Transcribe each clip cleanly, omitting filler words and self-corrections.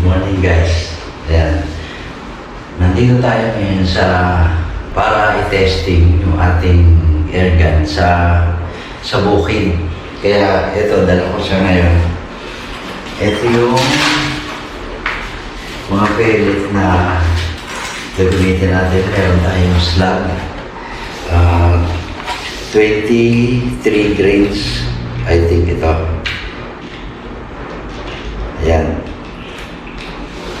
morning guys. Ayan. Nandito tayo ngayon para i-testing yung ating airgun sa bukid. Kaya ito, dala ko siya ngayon. Ito yung mga pellet na gagamitin natin. Meron tayong slug. 23 grains. I think ito. Ayan.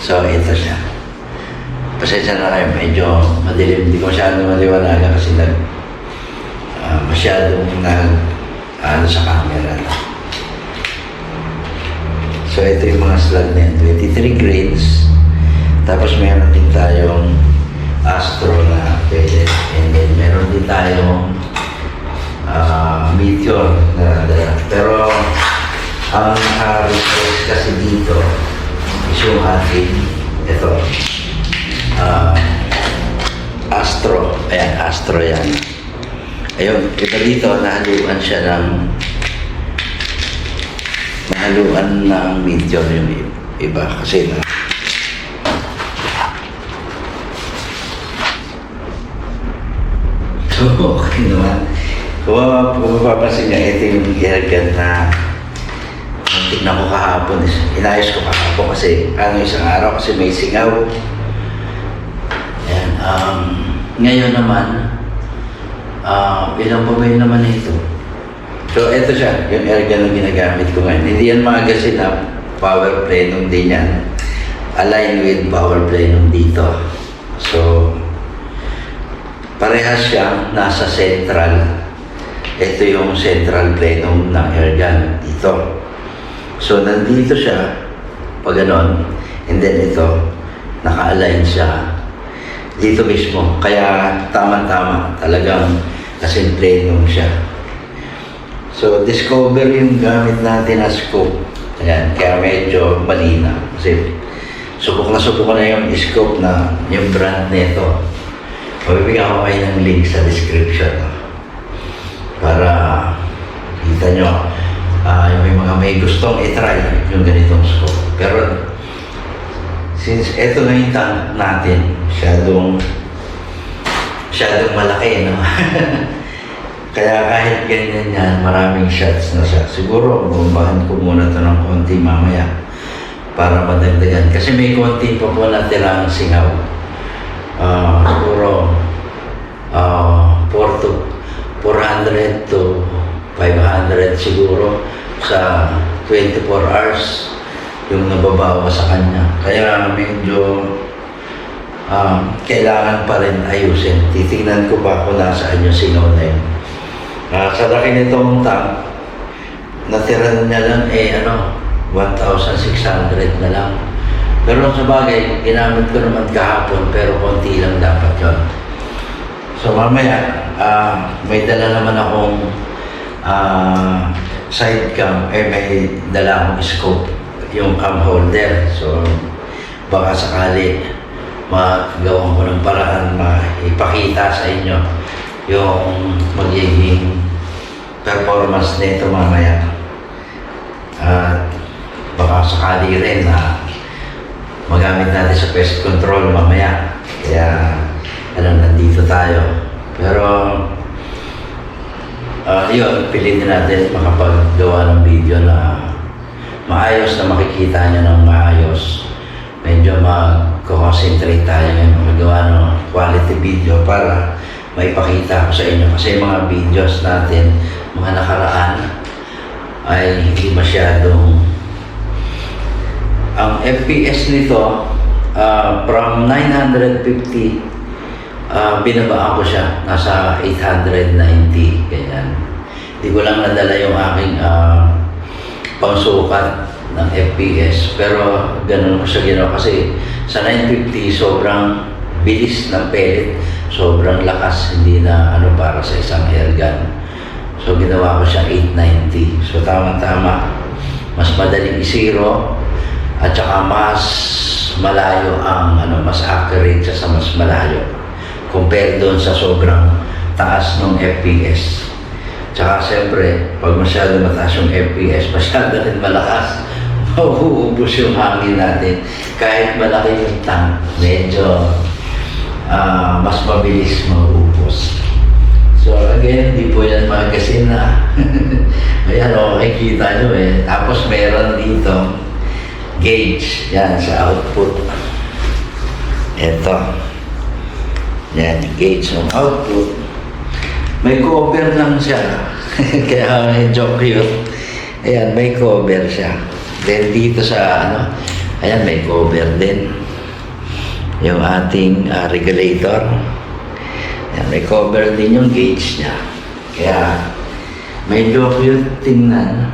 So, ito siya. Pasensya na kayo, medyo madilim. Hindi ko masyadong maliwanagan kasi masyadong sa camera. So, ito yung mga slug na yan. 23 grains. Tapos, meron din tayong Astro na pellet. And then, meron din tayong Meteor na dala. Pero, ang resource kasi dito is yung ating ito Astro. Ayan, Astro yan. Ayun, iba dito nahaluan siya ng Meteor yung iba kasi so okay naman. Kung mapapansin niya, ito yung airgun na tignan ko kahapon. Inayos ko kahapon kasi isang araw kasi may singaw. Ayan, ngayon naman, ilang pa ba yun naman ito? So, ito siya, yung airgun na ginagamit ko ngayon. Hindi yan magazine na power plenum din yan. Align with power plenum dito. So, parehas siyang nasa central. Ito yung central plenum ng airgun dito. So, nandito siya, pag ganon, and then ito, naka-align siya dito mismo. Kaya, tama-tama, talagang kasi plenum siya. So, discover yung gamit natin na scope. Ayan, kaya medyo malinaw. Kasi, subok na yung scope na yung brand nito. Mabibigyan ko kayo ng link sa description. Para kita nyo. May gustong i-try yung ganitong scope. Pero, since ito na yung tank natin, masyadong malaki, no? Kaya kahit ganyan yan, maraming shots na siya. Siguro, bumbahan ko muna ito ng konti mamaya para madagdagan. Kasi may konti pa po natirang singaw. Siguro, 400 to 500 siguro sa 24 hours yung nababawa sa kanya. Kaya medyo kailangan pa rin ayusin. Titignan ko pa kung nasaan yung singaw na yun. Sa laki nitong tank, natira niya lang 1,600 na lang. Pero sa bagay, ginamit ko naman kahapon pero konti lang dapat yun. So mamaya, may dala naman akong side cam, may dala akong scope, yung cam holder. So baka sakali magawa ko ng paraan maipakita sa inyo yung magiging performance nito mamaya. At baka sakali rin na magamit natin sa pest control mamaya. Kaya nandito tayo. Pero yun, pilitin natin makapaggawa ng video na maayos, na makikita nyo ng maayos. Medyo mag-concentrate tayo ngayon makagawa ng quality video para maipakita ko sa inyo. Kasi mga videos natin, mga nakaraan, ay hindi masyadong ang FPS nito from 950 binabaan ko siya nasa 890 ganyan. Hindi ko lang nadala yung aking pangsukat ng FPS pero ganun ko siya ginawa kasi sa 950 sobrang bilis ng pellet, sobrang lakas, hindi na para sa isang airgun. So ginawa ko siya 890. So tama-tama, mas madaling i-zero at saka mas malayo ang mas accurate siya sa mas malayo compare doon sa sobrang taas ng FPS. Tsaka siyempre, pag masyado mataas yung FPS, masyado rin malakas, mauubos yung hangin natin. kahit malaki yung tank, medyo mas mabilis maubos. So again, hindi po yan magasin na. Ayan o, makikita nyo eh. Tapos meron dito gauge, yan sa output. Ito. Yan, gauge ng output. May cover lang siya. Kaya medyo cute. Ayan, may cover siya. Then dito sa ayan, may cover din. Yung ating regulator. Ayan, may cover din yung gauge niya. Kaya medyo cute tingnan.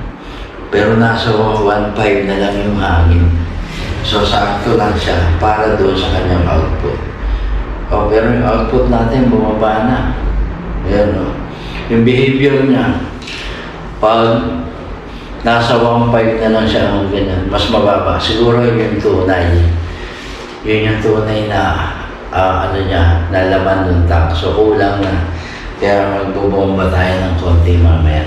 Pero nasa 1.5 na lang yung hangin. So sakto lang siya para doon sa kanyang output. Pero yung output natin bumaba na. Ayan o. Yung behavior niya, pag nasa 1.5 na lang siya ng ganyan, mas mababa. Siguro yun yung tunay. Yun yung tunay na niya, na laman ng tank. So kulang na. Kaya magbubomba tayo ng konti mamaya.